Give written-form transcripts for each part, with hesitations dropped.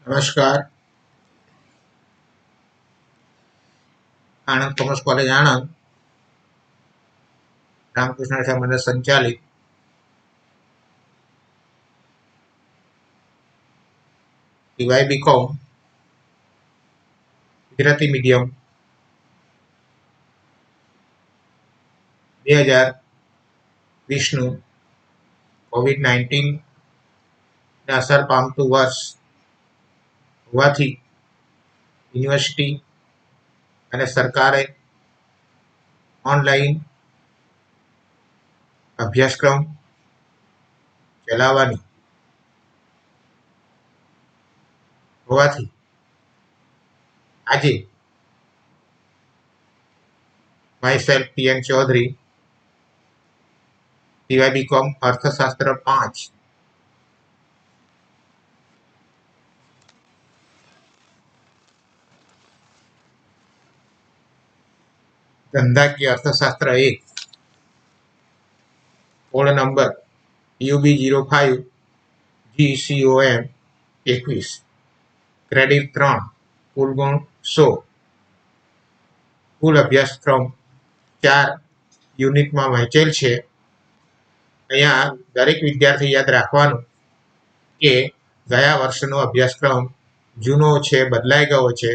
નમસ્કાર. Anand commerce college Anand Ramakrishna સાહેબ સંચાલિત ટીવાય બીકોમ ગુજરાતી મીડિયમ 2020નું કોવિડ-19 ને અસર પામતું વર્ષ હોવાથી યુનિવર્સિટી અને સરકારે ઓનલાઈન અભ્યાસક્રમ ચલાવવાની હોવાથી આજે માયસેલ્ફ પીએન ચૌધરી ટીવાય બીકોમ અર્થશાસ્ત્ર 5 ધંધાકીય અર્થશાસ્ત્ર 1 code number UB05 GCOM 21 credit 3 કુલ ગુણ 100 કુલ અભ્યાસક્રમ 4 યુનિટમાં વહેંચેલ છે. અહીંયા દરેક વિદ્યાર્થી યાદ રાખવાનું કે ગયા વર્ષનો અભ્યાસક્રમ જૂનો છે, બદલાઈ ગયો છે.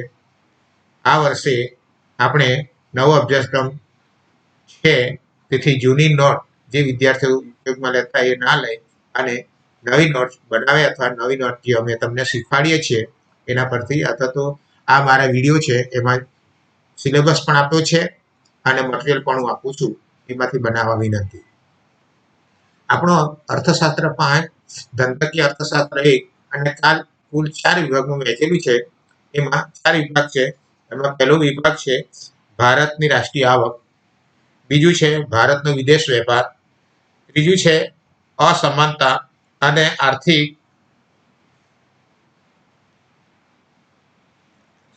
આ વર્ષે આપણે નવો અભ્યાસક્રમ છે, તેથી જૂની નોટ જે વિદ્યાર્થીઓ ઉપયોગમાં લેતા એ ના લે અને નવી નોટ બનાવે અથવા નવી નોટ જે અમે તમને શીખવાડીએ છીએ એના પરથી, અથવા તો આ મારા વિડીયો છે એમાં સિલેબસ પણ આપ્યો છે અને મટીરિયલ પણ હું આપું છું, એમાંથી બનાવવા વિનંતી. આપણો અર્થશાસ્ત્ર 5 ધંધાકીય અર્થશાસ્ત્ર 1 અને કુલ 4 વિભાગમાં વહેંચેલું છે. એમાં 4 વિભાગ છે. એમાં પહેલો વિભાગ છે ભારતની રાષ્ટ્રીય આવક, બીજું છે ભારતનો વિદેશ વેપાર, ત્રીજું છે અસમાનતા અને આર્થિક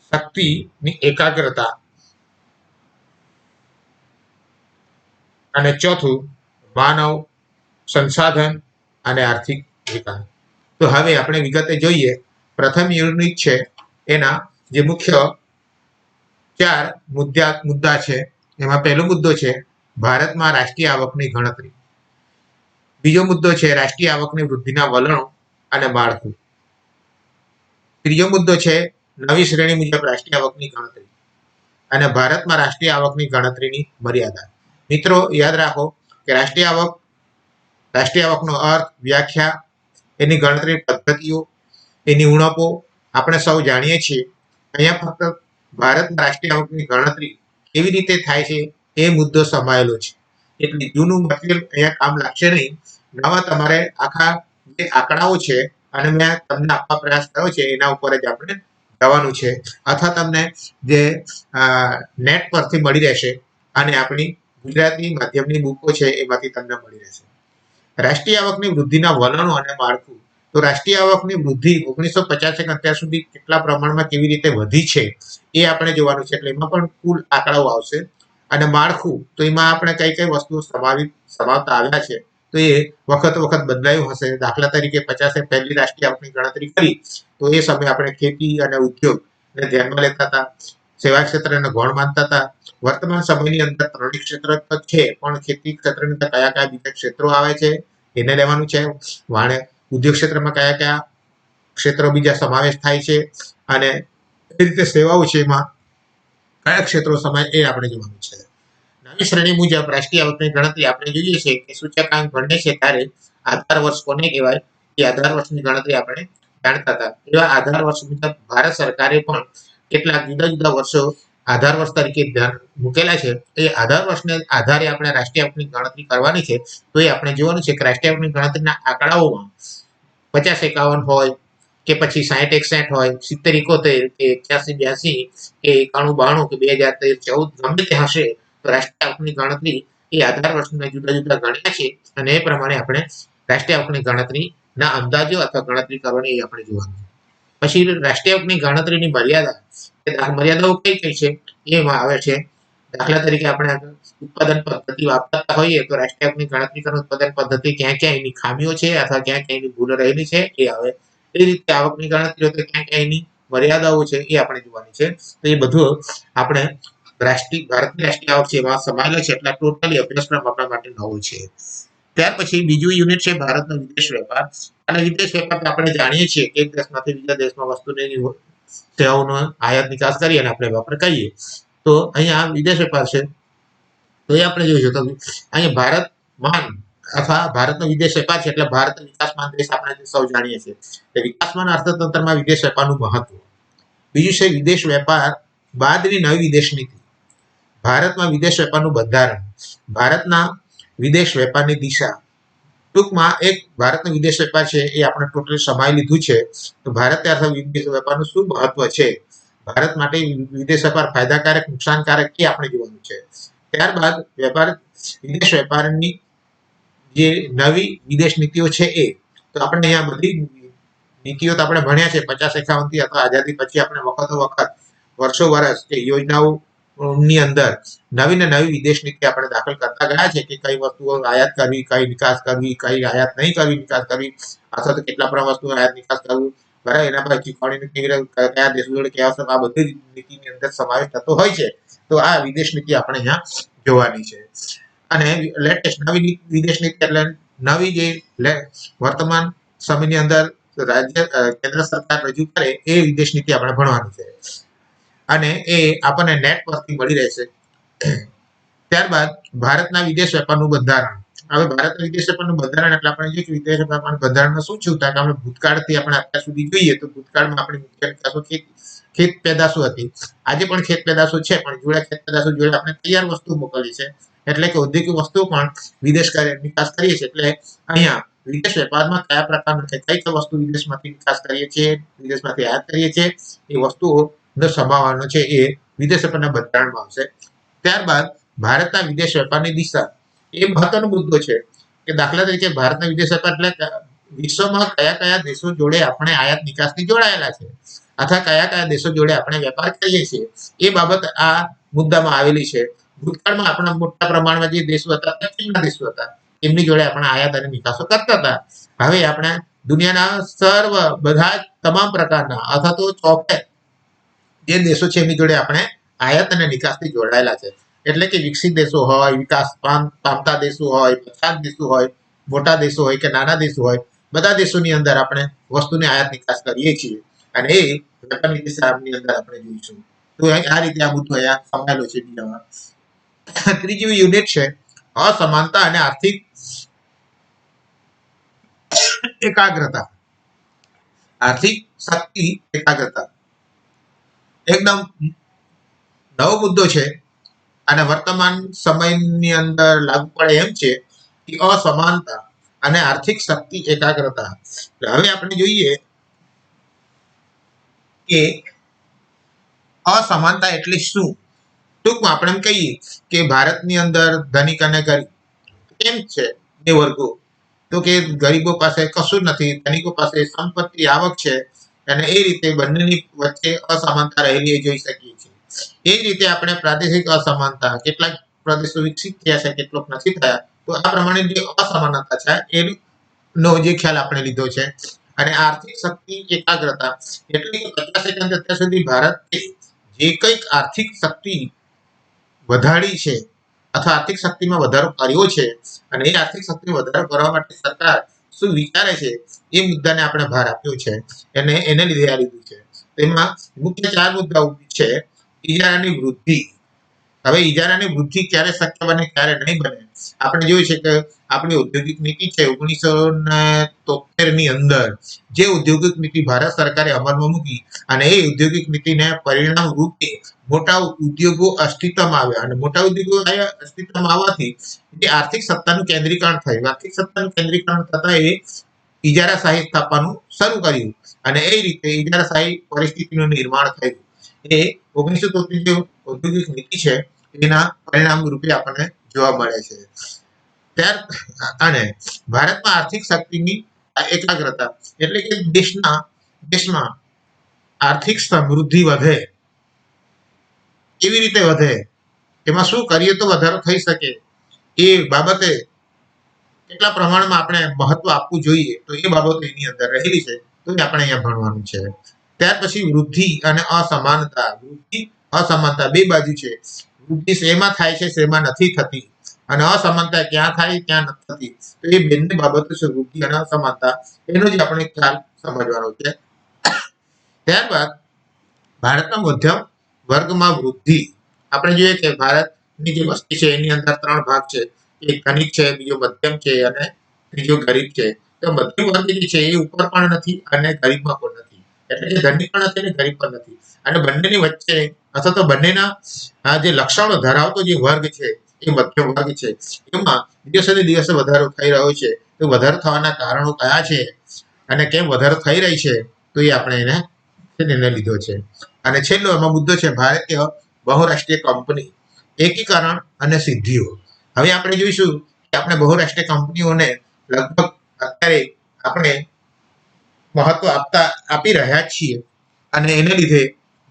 શક્તિની એકાગ્રતા, અને ચોથું માનવ સંસાધન અને આર્થિક વિકાસ. તો હવે આપણે વિગતે જોઈએ. પ્રથમ યુનિટ છે એના જે મુખ્ય 4 મુદ્દા છે. એમાં પહેલો મુદ્દો છે ભારતમાં રાષ્ટ્રીય આવકની ગણતરી, બીજો મુદ્દો છે રાષ્ટ્રીય આવકની વૃદ્ધિના વલણો અને માળખું, ત્રીજો મુદ્દો છે નવી શ્રેણી મુજબ રાષ્ટ્રીય આવકની ગણતરી અને ભારતમાં રાષ્ટ્રીય આવકની ગણતરીની મર્યાદા. મિત્રો યાદ રાખો કે રાષ્ટ્રીય આવકનો અર્થ, વ્યાખ્યા, એની ગણતરી પદ્ધતિઓ, એની ઉણપો આપણે સૌ જાણીએ છીએ. અહીંયા ફક્ત ભારતમાં રાષ્ટ્રીય આવકની ગણતરી કેવી રીતે થાય છે એ મુદ્દો સમાયેલો છે. એટલે જૂનું મટીરિયલ અહીંયા કામ લાગશે નહીં. નવા તમારે આખા જે આંકડાઓ છે અને મેં તમને આપવા પ્રયાસ કર્યો છે એના ઉપર જ આપણે જવાનું છે, અથવા તમને જે નેટ પરથી મળી રહેશે અને આપણી ગુજરાતી માધ્યમની બુકો છે એમાંથી તમને મળી રહેશે. રાષ્ટ્રીય આવકની વૃદ્ધિના વલણો અને માળખું. તો રાષ્ટ્રીય આવકની વૃદ્ધિ 1950 અત્યાર સુધી કેટલા પ્રમાણમાં કેવી રીતે વધી છે એ આપણે જોવાનું છે. એટલે એમાં પણ કુલ આંકડાઓ આવશે. અને માળખું, તો એમાં આપણે કઈ કઈ વસ્તુઓ સમાવતા આવ્યા છે તો એ વખત બદલાયું હશે. દાખલા તરીકે 50 પહેલી રાષ્ટ્રીય આવકની ગણતરી કરી તો એ સમયે આપણે ખેતી અને ઉદ્યોગને ધ્યાનમાં લેતા હતા, સેવા ક્ષેત્રને ગૌણ માનતા હતા. વર્તમાન સમયની અંદર 3 ક્ષેત્ર તો છે, પણ ખેતી ક્ષેત્રની અંદર કયા બીજા ક્ષેત્રો આવે છે એને લેવાનું છે. ઉદ્યોગ ક્ષેત્રમાં કયા ક્ષેત્રો બીજા સમાવેશ થાય છે અને એ રીતે સેવાઓ છે એમાં કયા ક્ષેત્રો સમાય એ આપણે જોવાનું છે. નવી શ્રેણી મુજબ રાષ્ટ્રીય આવકની ગણતરી આપણે જોઈએ છે કે સૂચકાંક ગણીએ છે ત્યારે આધાર વર્ષ કોને કહેવાય એ આધાર વર્ષની ગણતરી આપણે જાણતા હતા. એવા આધાર વર્ષ મુજબ ભારત સરકારે પણ કેટલાક જુદા જુદા વર્ષો આધાર વર્ષ તરીકે ધ્યાન મૂકેલા છે. એ આધાર વર્ષને આધારે આપણે રાષ્ટ્રીય આવકની ગણતરી કરવાની છે. તો એ આપણે જોવાનું છે કે રાષ્ટ્રીય આવકની ગણતરીના આંકડાઓમાં 50-51 હોય કે પછી 60-61 હોય, 70-71 કે 81-82 કે 91-92 કે 2013-14 ગમે તે હશે, તો રાષ્ટ્રીય આવકની ગણતરી એ આધાર વર્ષને જુદા જુદા ગણ્યા છે અને એ પ્રમાણે આપણે રાષ્ટ્રીય આવકની ગણતરીના અંદાજો અથવા ગણતરી કરવાની એ આપણે જોવાનું. પછી રાષ્ટ્રીય આવકની ગણતરીની મર્યાદાઓ કઈ કઈ છે એમાં આવે છે. દાખલા તરીકે આપણે ઉત્પાદન પદ્ધતિ વાપરતા હોઈએ તો રાષ્ટ્રીય આવકની ગણતરી કરવાની ઉત્પાદન પદ્ધતિ ક્યાં ક્યાં એની ખામીઓ છે અથવા ક્યાં ક્યાં એની ભૂલો રહેલી છે એ આવે. એ રીતે આવકની ગણતરીઓ તો ક્યાં ક્યાંયની મર્યાદાઓ છે એ આપણે જોવાની છે. તો એ બધું આપણે ભારતની રાષ્ટ્રીય આવક છે એમાં સમાયેલા છે એટલે ટોટલી અભ્યાસક્રમ આપણા માટે નવો છે. ત્યાર પછી બીજું યુનિટ છે ભારતનો વિદેશ વેપાર. અને વિદેશ વેપાર આપણે જાણીએ છીએ કે એક દેશમાંથી બીજા દેશમાં વસ્તુની સેવાઓનો આયાત નિકાસ કરી અને આપણે વેપાર કરીએ. તો અહીંયા વિદેશ વેપાર છે તો એ આપણે જોઈશું. તો અહીંયા ભારતમાન અથવા ભારતનો વિદેશ વેપાર છે એટલે ભારત વિકાસમાન દેશ આપણે સૌ જાણીએ છીએ. વિકાસમાન અર્થતંત્રમાં વિદેશ વેપારનું મહત્વ. બીજું છે વિદેશ વેપાર બાદની નવી વિદેશ નીતિ. ભારતમાં વિદેશ વેપારનું બંધારણ, ભારતના વિદેશ વેપારની દિશા. ટૂંકમાં એક ભારતનો વિદેશ વેપાર છે એ આપણે ટોટલ સમાઈ લીધું છે. તો ભારતે અથવા વિદેશ વેપારનું શું મહત્વ છે, ભારત માટે વિદેશ વેપાર ફાયદાકારક નુકસાનકારક એ આપણે જોવાનું છે. ત્યારબાદ વિદેશ વેપારની જે નવી વિદેશ નીતિઓ છે એ તો આપણે અહીંયા બધી નીતિઓ તો આપણે ભણ્યા છે 50-51 થી અથવા આઝાદી પછી આપણે વખતો વખત વર્ષો વર્ષ કે યોજનાઓ ની અંદર નવી ને નવી વિદેશ નીતિ આપણે દાખલ કરતા ગયા છે કે કઈ વસ્તુઓ આયાત કરવી, કઈ નિકાસ કરવી, કઈ આયાત નહીં કરવી, નિકાસ કરવી, અથવા તો કેટલા પ્રમાણ વસ્તુઓ આયાત નિકાસ કરવું, બરાબર. એના પર ચૂકવણીની કેવી રીતે કયા દેશો જોડે કેવા આ બધી નીતિની અંદર સમાવેશ થતો હોય છે. તો આ વિદેશ નીતિ આપણે અહીંયા જોવાની છે. અને લેટેસ્ટ નવી વિદેશ નીતિ એટલે નવી જે વર્તમાન સમયની અંદર કેન્દ્ર સરકાર રજૂ કરે એ વિદેશ નીતિ આપણે ભણવાની છે. અને એ આપણને નેટ પરથી મળી રહેશે. ત્યારબાદ ભારતના વિદેશ વેપારનું બંધારણ. હવે ભારતના વિદેશ વેપારનું બંધારણ એટલે આપણે જોઈએ કે વિદેશ વેપારનું બંધારણમાં શું શું થાય કે આપણે ભૂતકાળથી આપણે અત્યાર સુધી જોઈએ તો ભૂતકાળમાં આપણી મુખ્ય નિકાસો ખેત પેદાશો હતી. આજે પણ ખેત પેદાશો છે પણ જોડે ખેત પેદાશો જોડે આપણે તૈયાર વસ્તુ મોકલીએ છે એટલે કે ઔદ્યોગિક વસ્તુઓ પણ વિદેશ નિકાસ કરીએ છીએ. એટલે અહીંયા વિદેશ વેપારમાં કયા પ્રકારના કઈ વસ્તુ વિદેશમાંથી નિકાસ કરીએ છીએ, વિદેશમાંથી આયાત કરીએ છીએ, એ વસ્તુઓ સમાવવાનો છે એ વિદેશ વેપારના બંધારણમાં આવશે. ત્યારબાદ ભારતના વિદેશ વેપારની દિશા એ મહત્વનો મુદ્દો છે કે દાખલા તરીકે ભારતના વિદેશ વેપાર એટલે વિશ્વમાં કયા કયા દેશો જોડે આપણે આયાત નિકાસથી જોડાયેલા છે અથવા કયા કયા દેશો જોડે આપણે વેપાર કરીએ છીએ એ બાબત આ મુદ્દામાં આવેલી છે. ભૂતકાળમાં આપણા મોટા પ્રમાણમાં જે દેશો હતા પશ્ચિમના દેશો હતા એમની જોડે આપણે આયાત અને નિકાસો કરતા હતા. હવે આપણે દુનિયાના બધા તમામ પ્રકારના અથવા તો ચોપે જે દેશો છે એમની જોડે આપણે આયાત અને નિકાસથી જોડાયેલા છે. એટલે કે વિકસિત દેશો હોય, વિકાસ પામતા દેશો હોય, પછાત દેશો હોય, મોટા દેશો હોય કે નાના દેશો હોય, બધા દેશોની અંદર આપણે વસ્તુની આયાત નિકાસ કરીએ છીએ અને એ વેપારની દિશાની અંદર આપણે જોઈશું. તો આ રીતે આ મુદ્દો અહીંયા સમાયેલો છે. બીજામાં ત્રીજું યુનિટ છે અસમાનતા અને આર્થિક એકાગ્રતા. આર્થિક શક્તિ એકાગ્રતા એકદમ નવો મુદ્દો છે અને વર્તમાન સમયની અંદર લાગુ પડે એમ છે કે અસમાનતા અને આર્થિક શક્તિ એકાગ્રતા. હવે આપણે જોઈએ કે અસમાનતા એટલે શું. ટૂંકમાં આપણે એમ કહીએ કે ભારતની અંદર ધનિક અને ગરીબ કેમ છે બે વર્ગો. તો કે ગરીબો પાસે કશું નથી, ધનિકો પાસે સંપત્તિ આવક છે અને એ રીતે બંનેની વચ્ચે અસમાનતા રહેલી જોઈ શકીએ છીએ. એ જ રીતે આપણે પ્રાદેશિક અસમાનતા, કેટલાક પ્રદેશો વિકસિત થયા છે કેટલોક નથી થયા, તો આ પ્રમાણે જે અસમાનતા છે એનો જે ખ્યાલ આપણે લીધો છે. અને આર્થિક શક્તિ એકાગ્રતા એટલે કે 50 સેકન્ડ અત્યાર સુધી ભારતે જે કંઈક આર્થિક શક્તિ વધારી છે અથવા આર્થિક શક્તિમાં વધારો કર્યો છે અને એ આર્થિક શક્તિમાં વધારો કરવા માટે સરકાર શું વિચારે છે એ મુદ્દાને આપણે ભાર આપ્યો છે એને લીધે આ લીધું છે. તેમાં મુખ્ય 4 મુદ્દાઓ છે. ઇજારાની વૃદ્ધિ. હવે ઇજારાની વૃદ્ધિ ક્યારે શક્ય બને ક્યારે નહીં બને. આપણે જોયું છે કે આપણી ઔદ્યોગિક નીતિ છે 1973 ની અંદર જે ઔદ્યોગિક નીતિ ભારત સરકારે અમલમાં મૂકી અને એ ઔદ્યોગિક નીતિને પરિણામ રૂપે મોટા ઉદ્યોગો અસ્તિત્વમાં આવ્યા અને મોટા ઉદ્યોગો અસ્તિત્વમાં આવવાથી જે આર્થિક સત્તાનું કેન્દ્રીકરણ થયું. આર્થિક સત્તાનું કેન્દ્રીકરણ થતા એ ઇજારાશાહી સ્થાપવાનું શરૂ કર્યું અને એ રીતે ઇજારાશાહી પરિસ્થિતિનું નિર્માણ થયું. એ 1973 જે ઔદ્યોગિક નીતિ છે એના પરિણામ રૂપે આપણને જોવા મળે છે. અને ભારતમાં આર્થિક શક્તિની એકાગ્રતા એટલે કે દેશમાં આર્થિક સમૃદ્ધિ વધે કેવી રીતે વધે, એમાં શું કરીએ તો વધારો થઈ શકે એ બાબતે કેટલા પ્રમાણમાં આપણે મહત્વ આપવું જોઈએ તો એ બાબતો એની અંદર રહેલી છે. તો એ આપણે અહીંયા ભણવાનું છે. ત્યાર પછી વૃદ્ધિ અને અસમાનતા. વૃદ્ધિ અસમાનતા બે બાજુ છે. વૃદ્ધિ શેમાં થાય છે, શેમાં નથી થતી, અને અસમાનતા ક્યાં થાય, ક્યાં નથી થતી. તો એ બંને બાબતો છે, વૃદ્ધિ અને અસમાનતા. એનો જ આપણે ખ્યાલ સમજવાનો છે. ત્યારબાદ ભારતના મધ્યમ વર્ગમાં વૃદ્ધિ. આપણે જોઈએ કે ભારતની જે વસ્તી છે એની અંદર 3 ભાગ છે. એક ધનિક છે, બીજો મધ્યમ છે અને ત્રીજો ગરીબ છે. તો મધ્યમ વર્ગ જે છે એ ઉપર પણ નથી અને ગરીબમાં પણ નથી. એટલે કે ધનિક પણ નથી અને ગરીબ પણ નથી. અને બંનેની વચ્ચે અથવા તો બંનેના જે લક્ષણો ધરાવતો જે વર્ગ છે એ મધ્યમ વર્ગ છે. એમાં દિવસે ને દિવસે વધારો થઈ રહ્યો છે. તો વધારો થવાના કારણો કયા છે અને કેમ વધારો થઈ રહી છે, તો એ આપણે એને નિર્ણય લીધો છે. અને છેલ્લો એમાં મુદ્દો છે ભારતીય બહુરાષ્ટ્રીય કંપની, એકીકરણ અને સિદ્ધિઓ. હવે આપણે જોઈશું કે આપણે બહુરાષ્ટ્રીય કંપનીઓને લગભગ અત્યારે આપણે મહત્વ આપી રહ્યા છીએ, અને એને લીધે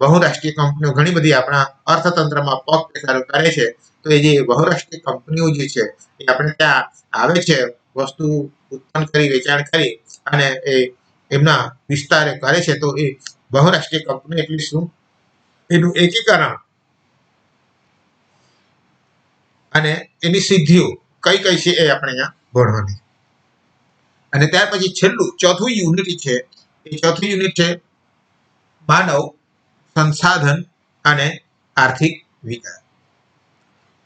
બહુરાષ્ટ્રીય કંપનીઓ ઘણી બધી આપણા અર્થતંત્રમાં પગ પેસારો કરે છે. તો એ જે બહુરાષ્ટ્રીય કંપનીઓ જે છે એ આપણે ત્યાં આવે છે, વસ્તુ ઉત્પન્ન કરી, વેચાણ કરી અને એ એમના વિસ્તારે કરે છે. તો એ બહુરાષ્ટ્રીય કંપની એટલે શું, એનું એકીકરણ અને એની સિદ્ધિઓ કઈ કઈ છે એ આપણે અહીંયા ભણવાની. અને ત્યાર પછી છેલ્લું ચોથું યુનિટ છે, એ ચોથું યુનિટ છે માનવ સંસાધન અને આર્થિક વિકાસ.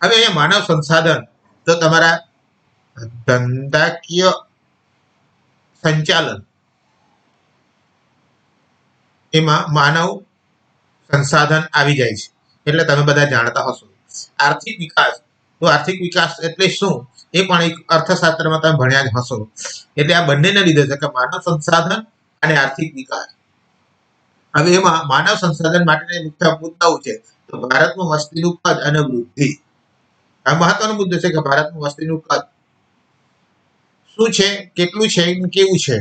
હવે અહીંયા માનવ સંસાધન તો તમારા ધંધાકીય સંચાલન, એમાં માનવ સંસાધન આવી જાય છે, એટલે તમે બધા જાણતા હશો. આર્થિક વિકાસ, તો આર્થિક વિકાસ એટલે શું એ પણ એક અર્થશાસ્ત્રમાં તમે ભણ્યા જ હશો. એટલે આ બંનેને લીધે છે કે માનવ સંસાધન અને આર્થિક વિકાસ. હવે એમાં માનવ સંસાધન માટેના મુખ્ય મુદ્દાઓ છે. તો ભારતમાં વસ્તીનું કદ અને વૃદ્ધિ. આ મહત્વનો મુદ્દો છે કે ભારતમાં વસ્તીનું કદ શું છે, કેટલું છે, કેવું છે,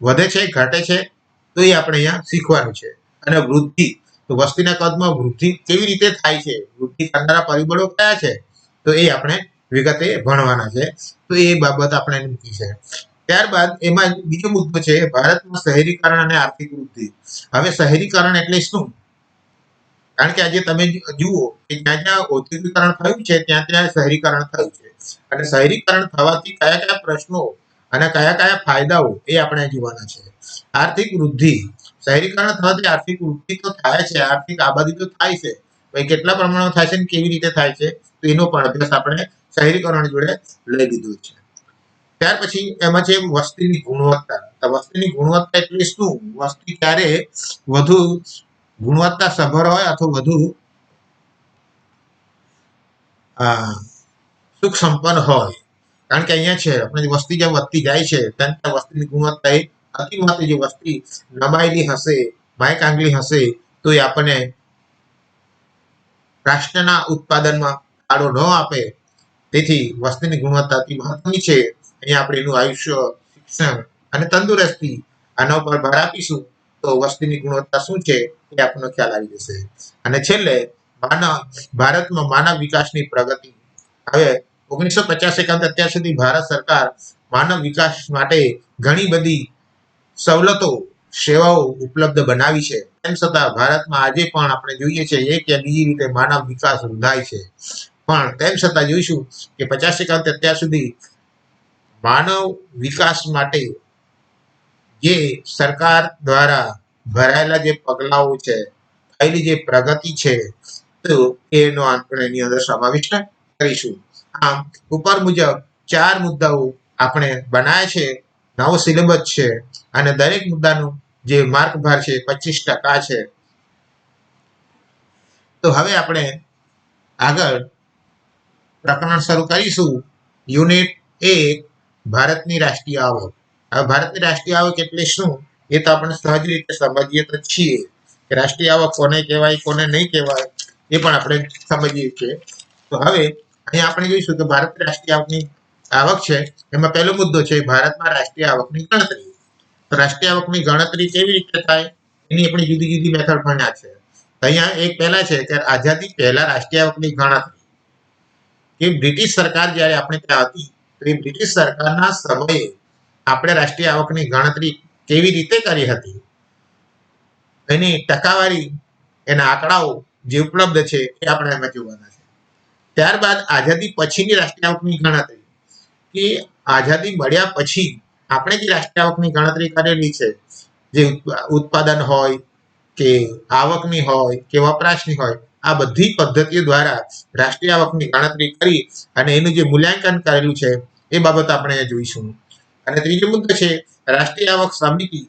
વધે છે, ઘટે છે, તો એ આપણે અહીંયા શીખવાનું છે. અને વૃદ્ધિ, તો વસ્તીના કદમાં વૃદ્ધિ કેવી રીતે થાય છે, વૃદ્ધિ કરનારા પરિબળો કયા છે, તો એ આપણે વિગતે ભણવાના છે. તો એ બાબત આપણે મૂકી છે. ત્યારબાદ એમાં બીજો મુદ્દો છે ભારતમાં શહેરીકરણ અને આર્થિક વૃદ્ધિ. હવે શહેરીકરણ એટલે શું, કારણ કે આજે તમે જુઓ કે જ્યાં જ્યાં ઔદ્યોગિકરણ થયું છે ત્યાં ત્યાં શહેરીકરણ થયું છે. અને શહેરીકરણ થવાથી કયા કયા પ્રશ્નો અને કયા કયા ફાયદાઓ એ આપણે જોવાના છે. આર્થિક વૃદ્ધિ, શહેરીકરણ થવાથી આર્થિક વૃદ્ધિ તો થાય છે, આર્થિક આબાદી તો થાય છે, કેટલા પ્રમાણમાં થાય છે અને કેવી રીતે થાય છે, તો એનો પણ અભ્યાસ આપણે શહેરીકરણ જોડે લઈ લીધો છે. ત્યાર પછી એમાં છે વસ્તીની ગુણવત્તા. તો વસ્તીની ગુણવત્તા એટલે શું, વસ્તી ક્યારે વધુ ગુણવત્તા સભર હોય અથવા વધુ સુખ સંપન્ન હોય. કારણ કે અહીંયા છે આપણે વસ્તી જેમ વધતી જાય છે તેમ વસ્તીની ગુણવત્તા એ અતિ મહત્વ. જે વસ્તી નબાયેલી હશે, માયકાંગલી હશે, તો એ આપણને રાષ્ટ્રના ઉત્પાદનમાં ફાળો ન આપે. તેથી વસ્તીની ગુણવત્તા અતિ મહત્વની છે. અહીંયા આપણે એનું આયુષ્ય, શિક્ષણ અને તંદુરસ્તી આના ઉપર ભાર આપીશું તો વસ્તીની ગુણવત્તા શું છે એ આપણને ખ્યાલ આવી જશે. અને છેલ્લે ભારતમાં માનવ વિકાસની પ્રગતિ. હવે 1950 અત્યાર સુધી ભારત સરકાર માનવ વિકાસ માટે ઘણી બધી સવલતો, સેવાઓ ઉપલબ્ધ બનાવી છે. તેમ છતાં ભારતમાં આજે પણ આપણે જોઈએ છીએ કે બીજી રીતે માનવ વિકાસ રૂંધાય છે. પણ તેમ છતાં જોઈશું કે 50 અત્યાર સુધી માનવ વિકાસ માટે જે સરકાર દ્વારા ભરાયેલા જે પગલાઓ છે, થયેલી જે પ્રગતિ છે, તો એનો આપણે એની અંદર સમાવિષ્ટ કરીશું. આમ ઉપર મુજબ 4 મુદ્દાઓ આપણે બનાવ્યા છે. નવો સિલેબસ છે અને દરેક મુદ્દાનું જે માર્ક ભાર છે 25% છે. તો હવે આપણે આગળ પ્રકરણ શરૂ કરીશું. યુનિટ 1, ભારતની રાષ્ટ્રીય આવક. હવે ભારતની રાષ્ટ્રીય આવક એટલે શું એ તો આપણે સહજ રીતે સમજીએ તો છીએ કે રાષ્ટ્રીય આવક કોને કહેવાય, કોને નહીં કહેવાય, એ પણ આપણે સમજીએ છીએ. તો હવે અહીંયા આપણે જોઈશું કે ભારતની રાષ્ટ્રીય આવક છે. એમાં પહેલો મુદ્દો છે ભારતમાં રાષ્ટ્રીય આવકની ગણતરી. તો રાષ્ટ્રીય આવકની ગણતરી કેવી રીતે થાય એની આપણે જુદી જુદી મેથડ ભણ્યા છે. અહીંયા એક પહેલા છે કે આઝાદી પહેલા રાષ્ટ્રીય આવકની ગણતરી. કે બ્રિટિશ સરકાર જ્યારે આપણે ત્યાં હતી તો એ બ્રિટિશ સરકારના સમયે આપણે રાષ્ટ્રીય આવકની ગણતરી કેવી રીતે કરી હતી, એની ટકાવારી, એના આંકડાઓ જે ઉપલબ્ધ છે એ આપણે એમાં જોવાના છે. ત્યારબાદ આઝાદી પછીની રાષ્ટ્રીય આવકની ગણતરી, કે આઝાદી મળ્યા પછી આપણે જે રાષ્ટ્રીય આવકની ગણતરી કરેલી છે, જે ઉત્પાદન હોય કે આવકની હોય કે વપરાશની હોય, આ બધી પદ્ધતિઓ દ્વારા રાષ્ટ્રીય આવકની ગણતરી કરી અને એનું જે મૂલ્યાંકન કરેલું છે એ બાબત આપણે જોઈશું. અને ત્રીજો મુદ્દો છે રાષ્ટ્રીય આવક સમિતિ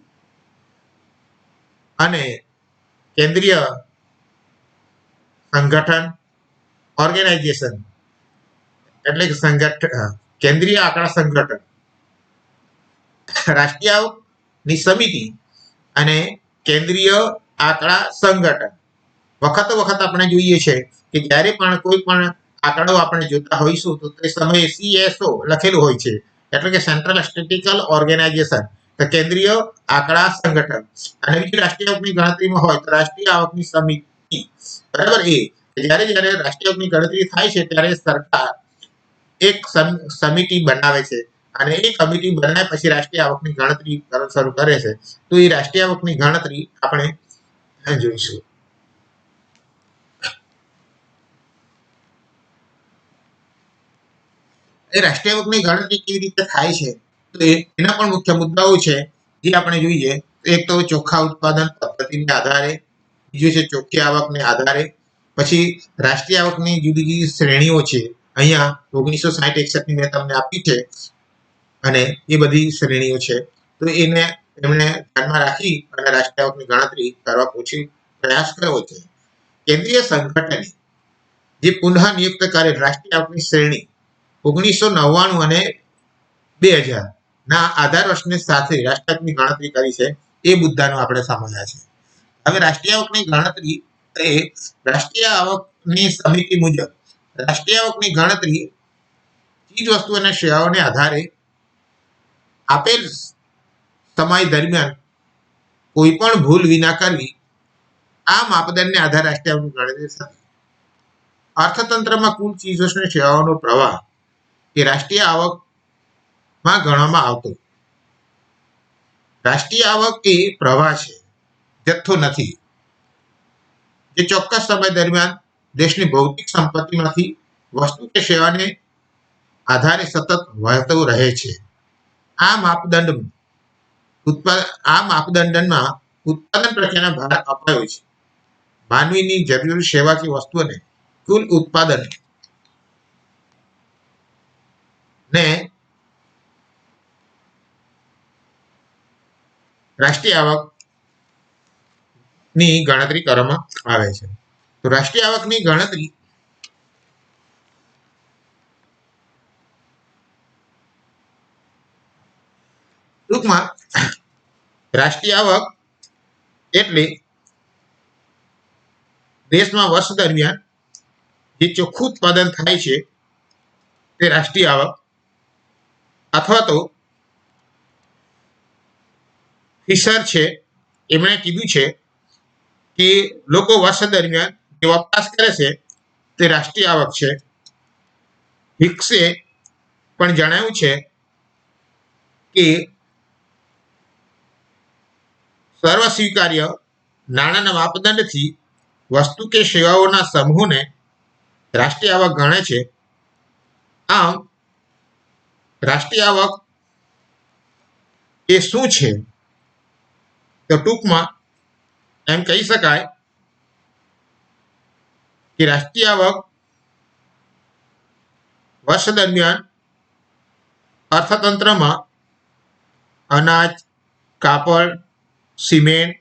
અને કેન્દ્રીય સંગઠન, ઓર્ગેનાઇઝેશન એટલે કે કેન્દ્રીય આંકડા સંગઠન, રાષ્ટ્રીય આવકની સમિતિ અને કેન્દ્રીય આંકડા સંગઠન. વખતો વખત આપણે જોઈએ છે કે જ્યારે પણ કોઈ પણ આંકડો આપણે જોતા હોઈશું તો તે સમયે CSO લખેલું હોય છે, એટલે કે સેન્ટ્રલ સ્ટેટિસ્ટિકલ ઓર્ગેનાઇઝેશન, કેન્દ્રીય આંકડા સંગઠન. અને બીજી રાષ્ટ્રીય આવકની ગણતરીમાં હોય તો રાષ્ટ્રીય આવકની સમિતિ. બરાબર. જ્યારે જ્યારે રાષ્ટ્રીય આવકની ગણતરી થાય છે ત્યારે સરકાર એક સમિતિ બનાવે છે અને એ કમિટી બનાવ્યા પછી રાષ્ટ્રીય આવકની ગણતરી શરૂ કરે છે. તો એ રાષ્ટ્રીય આવકની ગણતરી આપણે જોઈશું. એ રાષ્ટ્રીય આવકની ગણતરી કેવી રીતે થાય છે તો એના પણ મુખ્ય મુદ્દાઓ છે જે આપણે જોઈએ. એક તો ચોખ્ખા ઉત્પાદન પદ્ધતિને આધારે, બીજું છે ચોખ્ખી આવકને આધારે, પછી રાષ્ટ્રીય આવકની જુદી જુદી શ્રેણીઓ છે. અહીંયા 1960-61 મેં તમને આપી છે અને એ બધી શ્રેણીઓ છે. તો એમને ધ્યાનમાં રાખી અને રાષ્ટ્રીય આવકની ગણતરી કરવા પ્રયાસ કરવો છે. કેન્દ્રીય સંગઠને જે પુનઃ નિયુક્ત કરેલ રાષ્ટ્રીય આવકની શ્રેણી 1999 અને 2000 ના આધાર વર્ષની સાથે રાષ્ટ્રીય આવકની ગણતરી કરી છે. એ મુદ્દાનો આપણે સમજ્યા છે. હવે રાષ્ટ્રીય આવકની ગણતરી એ રાષ્ટ્રીય આવકની સમિતિ મુજબ રાષ્ટ્રીય આવકની ગણતરી ચીજ વસ્તુ અને સેવાઓને આધારે આપેલ સમય દરમિયાન કોઈ પણ ભૂલ વિના કરવી, આ માપદંડને આધારે રાષ્ટ્રીય આવકની ગણતરી થતી. અર્થતંત્રમાં કુલ ચીજ વસ્તુ અને સેવાઓનો પ્રવાહ એ રાષ્ટ્રીય આવકમાં ગણવામાં આવતો. રાષ્ટ્રીય આવક એ પ્રવાહ છે, જથ્થો નથી, જે ચોક્કસ સમય દરમિયાન દેશની ભૌતિક સંપત્તિમાંથી વસ્તુ કે સેવાને આધારે સતત વહેતું રહે છે. આ માપદંડમાં ઉત્પાદન પ્રક્રિયાના ભાર અપાયો છે. માનવીની જરૂરી સેવા કે વસ્તુઓને કુલ ઉત્પાદન ને રાષ્ટ્રીય આવકની ગણતરી કરવામાં આવે છે. તો રાષ્ટ્રીય આવકની ગણતરી ટૂંકમાં રાષ્ટ્રીય આવક એટલે દેશમાં વર્ષ દરમિયાન જે ચોખ્ખું ઉત્પાદન થાય છે તે રાષ્ટ્રીય આવક, અથવા તો ફિશર છે એમણે કીધું છે કે લોકો વર્ષ દરમિયાન જે વપરાશ કરે છે તે રાષ્ટ્રીય આવક છે. હિક્સે પણ જણાવ્યું છે કે સર્વ સ્વીકાર્ય નાણાંના માપદંડથી વસ્તુ કે સેવાઓના સમૂહને રાષ્ટ્રીય આવક ગણે છે. આમ રાષ્ટ્રીય આવક એ શું છે તો ટૂંકમાં એમ કહી શકાય કે રાષ્ટ્રીય આવક વર્ષ દરમિયાન અર્થતંત્રમાં અનાજ, કાપડ, સિમેન્ટ,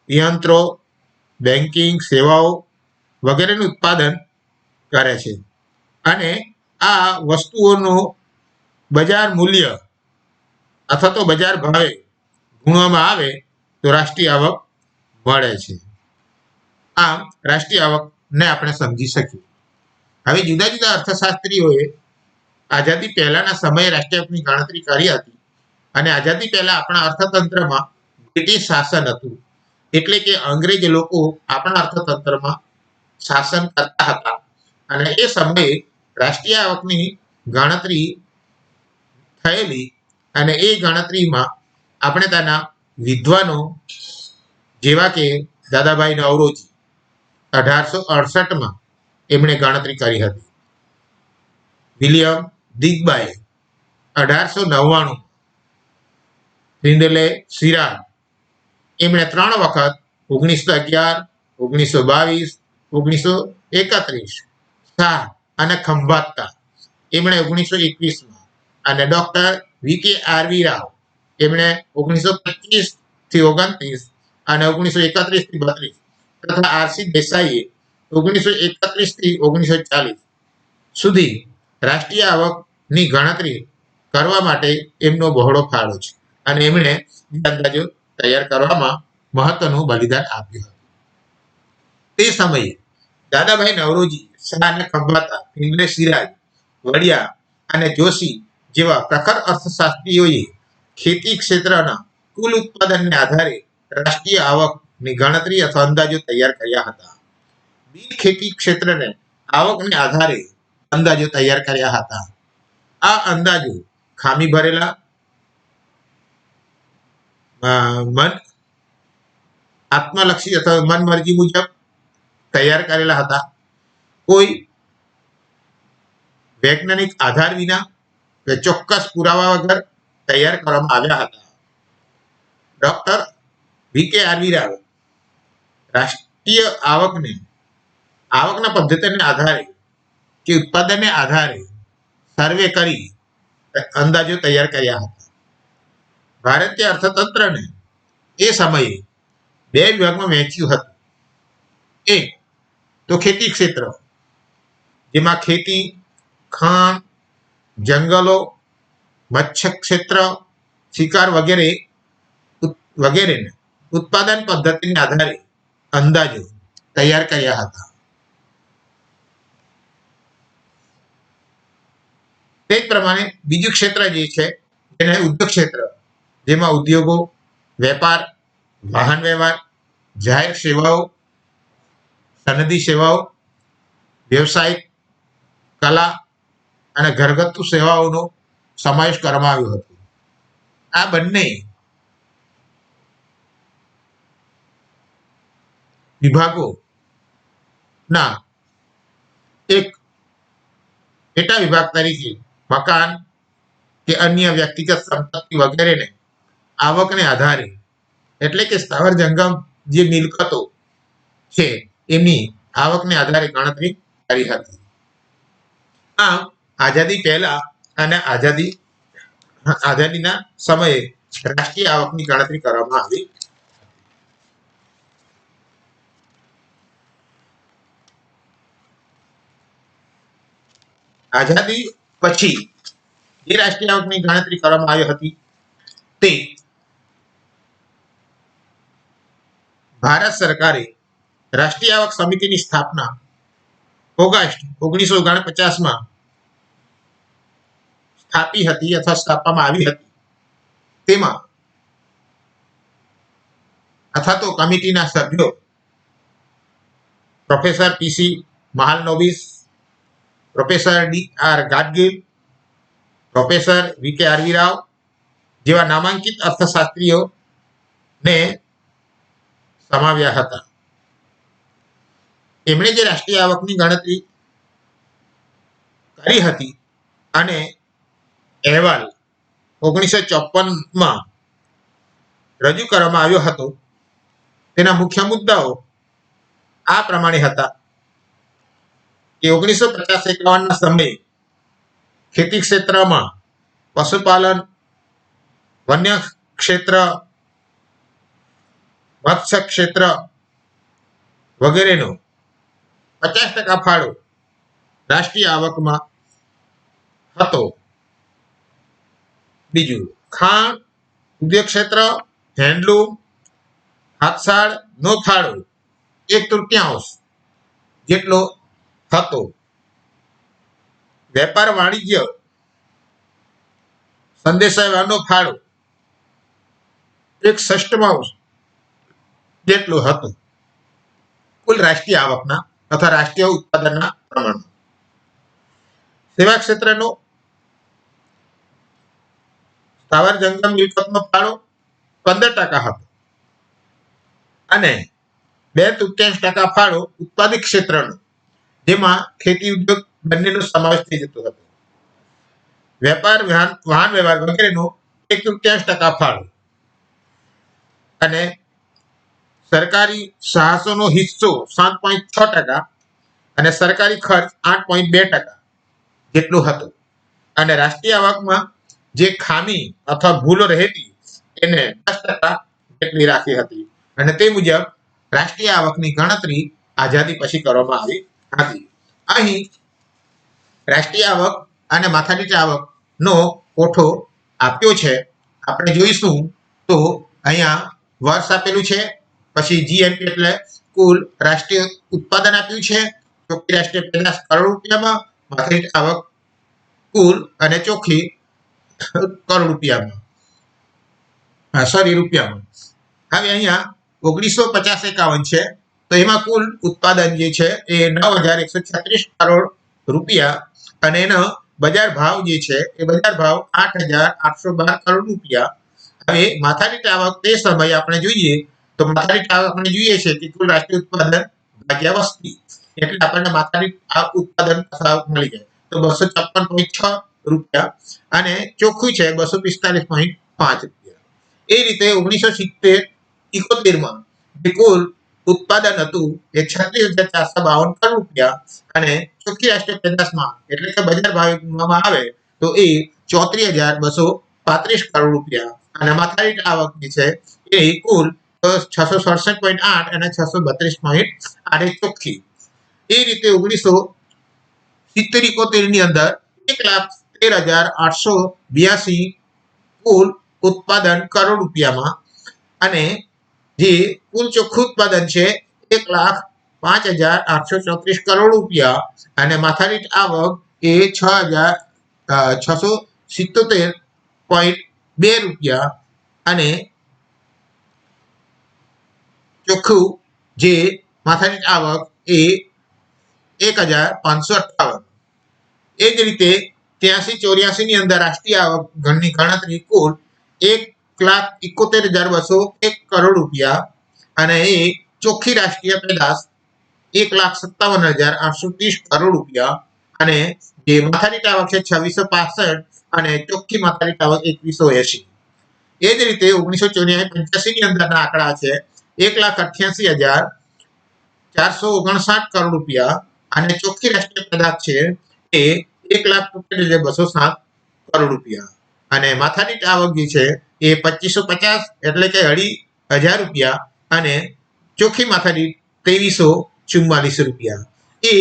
યંત્રો, બેન્કિંગ સેવાઓ વગેરેનું ઉત્પાદન કરે છે અને આ વસ્તુઓનું બજાર મૂલ્ય અથવા તો બજાર ભાવે ગુણવામાં આવે તો રાષ્ટ્રીય આવક મળે છે. આમ રાષ્ટ્રીય આવકને આપણે સમજી શકીએ. હવે જુદા જુદા અર્થશાસ્ત્રીઓએ આઝાદી પહેલાના સમયે રાષ્ટ્રીય આવકની ગણતરી કરી હતી અને આઝાદી પહેલા આપણા અર્થતંત્રમાં બ્રિટિશ શાસન હતું, એટલે કે અંગ્રેજ લોકો આપણા અર્થતંત્રમાં શાસન કરતા હતા અને એ સમયે રાષ્ટ્રીય આવકની ગણતરી થયેલી અને એ ગણતરીમાં આપણે તેના વિદ્વાનો જેવા કે દાદાભાઈ નવરોજી 1868માં એમણે ગણતરી કરી હતી. વિલિયમ દિગ્બાએ 1899, રિન્ડલે સિરાજ એમણે 3 વખત 1911, 1922, 1931, શાહ અને ખંભાતા એમણે 1921માં અને ડોક્ટર વી.કે. આર.વી. રાવ એમણે 1925 થી 29 અને 1931 થી 32 તથા આર.સી. દેસાઈએ 1931 થી 1940 સુધી રાષ્ટ્રીય આવકની ગણતરી કરવા માટે એમનો બહોળો ફાળો છે અને એમણે અંદાજો તૈયાર કરવામાં મહત્વનું બલિદાન આપ્યું હતું. તે સમયે દાદાભાઈ નવરોજી, શાહ અને ખંભાતા, પિંગલે સિરાજ, વડિયા અને જોશી જેવા પ્રખર અર્થશાસ્ત્રીઓએ ખેતી ક્ષેત્રના કુલ ઉત્પાદનને આધારે રાષ્ટ્રીય આવકની ગણતરી અથવા અંદાજો તૈયાર કર્યા હતા. બિન ખેતી ક્ષેત્રને આવકને આધારે અંદાજો તૈયાર કર્યા હતા. આ અંદાજો ખામી ભરેલા, આત્મલક્ષી અથવા મનમરજી મુજબ તૈયાર કરેલા હતા. કોઈ વૈજ્ઞાનિક આધાર વિના કે ચોક્કસ પુરાવા વગર તૈયાર કરવામાં આવ્યા હતા. ડોક્ટર વી.કે. આર.વી. રાવ રાષ્ટ્રીય આવકના પદ્ધતિને આધારે કે ઉત્પાદનને આધારે સર્વે કરી અંદાજો તૈયાર કર્યા હતા. ભારતીય અર્થતંત્રને એ સમયે 2 વિભાગમાં વહેંચ્યું હતું. એક તો ખેતી ક્ષેત્ર, જેમાં ખેતી, ખાણ, જંગલો, મત્સ્ય ક્ષેત્ર, શિકાર વગેરેને ઉત્પાદન પદ્ધતિને આધારે અંદાજો તૈયાર કર્યા હતા. તે જ પ્રમાણે બીજું ક્ષેત્ર જે છે તેને ઉદ્યોગ ક્ષેત્ર, જેમાં ઉદ્યોગો, વેપાર, વાહન વ્યવહાર, જાહેર સેવાઓ, સનદી સેવાઓ, વ્યવસાયિક, કલા અને ઘરગથ્થુ સેવાઓનો સમાવેશ કરવામાં આવ્યો હતો. આ બંને વિભાગોના એક પેટા વિભાગ તરીકે મકાન કે અન્ય વ્યક્તિગત સંપત્તિ વગેરેને આવકને આધારે, એટલે કે સ્થાવર જંગમ જે મિલકતો છે એમની આવકને આધારે ગણતરી કરી હતી. આમ આઝાદી પહેલા અને આઝાદીના સમયે રાષ્ટ્રીય આવકની ગણતરી કરવામાં આવી. આઝાદી પછી જે રાષ્ટ્રીય આવકની ગણતરી કરવામાં આવી હતી તે ભારત સરકારે રાષ્ટ્રીય આવક સમિતિની સ્થાપના ઓગસ્ટ 1949માં સ્થાપી હતી અથવા સ્થાપવામાં આવી હતી. તેમાં અથવા તો કમિટીના સભ્યો professor P C. Mahalanobis, professor D R. Gadgil, professor V K. R V. Rao જેવા નામાંકિત અર્થશાસ્ત્રીઓને સમાવ્યા હતા. એમણે જે રાષ્ટ્રીય આવકની ગણતરી કરી હતી અને અહેવાલ 1954માં રજૂ કરવામાં આવ્યો હતો, તેના મુખ્ય મુદ્દાઓ આ પ્રમાણે હતા કે 1950-51ના સમયે ખેતી ક્ષેત્રમાં, પશુપાલન, વન્ય ક્ષેત્ર, મત્સ્ય ક્ષેત્ર વગેરેનો 50% ફાળો રાષ્ટ્રીય આવકમાં હતો. બીજું, ખાણ, ઉદ્યોગ ક્ષેત્ર, હેન્ડલૂમ, હાથસાળનો ફાળો 1/3 જેટલો હતો. વેપાર, વાણિજ્ય, સંદેશાવ્યવહારનો ફાળો 1/6 જેટલો હતો કુલ રાષ્ટ્રીય આવકના અથવા રાષ્ટ્રીય ઉત્પાદનના પ્રમાણ. સેવા ક્ષેત્રનો સ્થાવર જંગમ મિલકતનો ફાળો 15% હતો અને 2/3% ફાળો ઉત્પાદિત ક્ષેત્રનો, જેમાં ખેતી ઉદ્યોગ બંનેનો સમાવેશ થઈ જતો હતો. વેપાર, વાહન વ્યવહાર વગેરેનો 1/3% ફાળો અને સરકારી સાહસોનો હિસ્સો 7.6% અને સરકારી ખર્ચ 8.2% જેટલું હતું. અને રાષ્ટ્રીય આવકમાં જે ખામી અથવા ભૂલો રહેતી એને 10% જેટલી રાખી હતી. અને તે મુજબ રાષ્ટ્રીય આવકની ગણતરી આઝાદી પછી કરવામાં આવી હતી. અહીં રાષ્ટ્રીય આવક અને માથાદીઠ આવકનો કોઠો આપ્યો છે. આપણે જોઈશું તો અહીંયા વર્ષ આપેલું છે, પછી જીએનપી એટલે કુલ રાષ્ટ્રીય ઉત્પાદન આપ્યું છે, ચોખ્ખી રાષ્ટ્રીય પેદાશ કરોડ રૂપિયામાં, માથાદીઠ આવક કુલ અને ચોખ્ખી કરોડ રૂપિયામાં, રૂપિયામાં. હવે અહીંયા 1950-51 છે, તો એમાં કુલ ઉત્પાદન જે છે એ 9,136 કરોડ રૂપિયા અને એનો બજાર ભાવ જે છે એ બજાર ભાવ 8,812 કરોડ રૂપિયા. હવે માથાદીઠ આવક તે સમયે આપણે જોઈએ તો માથાદીઠ આવક આપણે જોઈએ છે કે કુલ રાષ્ટ્રીય ઉત્પાદન ભાગ્યા વસ્તી, એટલે આપણને માથાદીઠ ઉત્પાદન મળી જાય તો 254.6 રૂપિયા અને ચોખ્ખું છે 245.5 રૂપિયા. એ રીતે 1970-71માં જે કુલ ઉત્પાદન હતું એ 36,452 કરોડ રૂપિયા અને ચોખ્ખી રાષ્ટ્રીય પેદાશમાં એટલે કે બજાર ભાવે ગણવામાં આવે તો એ 34,235 કરોડ રૂપિયા અને માથાદીઠ આવક જે છે એ કુલ 667.8 અને 632.8 ચોખ્ખી. એ રીતે 1970-71 ની અંદર 1,13,882 કુલ ઉત્પાદન કરોડ રૂપિયામાં અને જે કુલ ચોખ્ખું ઉત્પાદન છે 1,05,834 કરોડ રૂપિયા અને માથાદીઠ આવક એ 6,677.2 રૂપિયા અને ચોખ્ખું જે માથાદીઠ આવક એ 1,558. એ જ રીતે 83-84 ની અંદર રાષ્ટ્રીય આવક ગણની ગણતરી કુલ 1,71,201 કરોડ રૂપિયા અને એ ચોખ્ખી રાષ્ટ્રીય પેદાશ 1,57,830 કરોડ રૂપિયા અને જે માથાદીઠ આવક છે 2,665 અને ચોખ્ખી માથાદીઠ આવક 2,180. એ જ રીતે 1984-85 ની અંદરના આંકડા છે 1,88,459 કરોડ રૂપિયા અને ચોખ્ખી રાષ્ટ્રીય પેદાશ છે એ 1,73,207 કરોડ રૂપિયા અને માથાદીઠ આવક જે છે એ 2,550 એટલે કે 2,500 રૂપિયા અને ચોખ્ખી માથાદીઠ 2,344 રૂપિયા. એ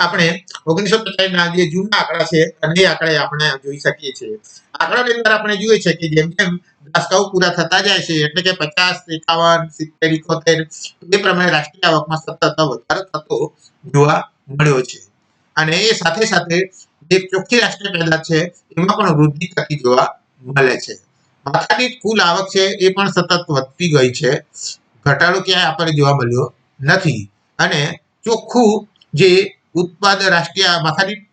આપણે 1950 ના જે જૂના આંકડા છે અને એ આંકડા આપણે જોઈ શકીએ છીએ. આંકડાની અંદર આપણે જોઈએ છે કે જેમ જેમ દાયકાઓ પૂરા થતા જાય છે એટલે કે 50, 51, 70, 71 એ પ્રમાણે રાષ્ટ્રીય આવકમાં સતત વધારો થતો જોવા મળ્યો છે અને એ સાથે સાથે જે ચોખ્ખી રાષ્ટ્રીય પેદાશ છે એમાં પણ વૃદ્ધિ થતી જોવા મળે છે. માથાદીઠ કુલ આવક છે એ પણ સતત વધતી ગઈ છે, ઘટાડો ક્યાંય આપણને જોવા મળ્યો નથી અને ચોખ્ખું જે ઉત્પાદન રાષ્ટ્રીય માથાદીઠ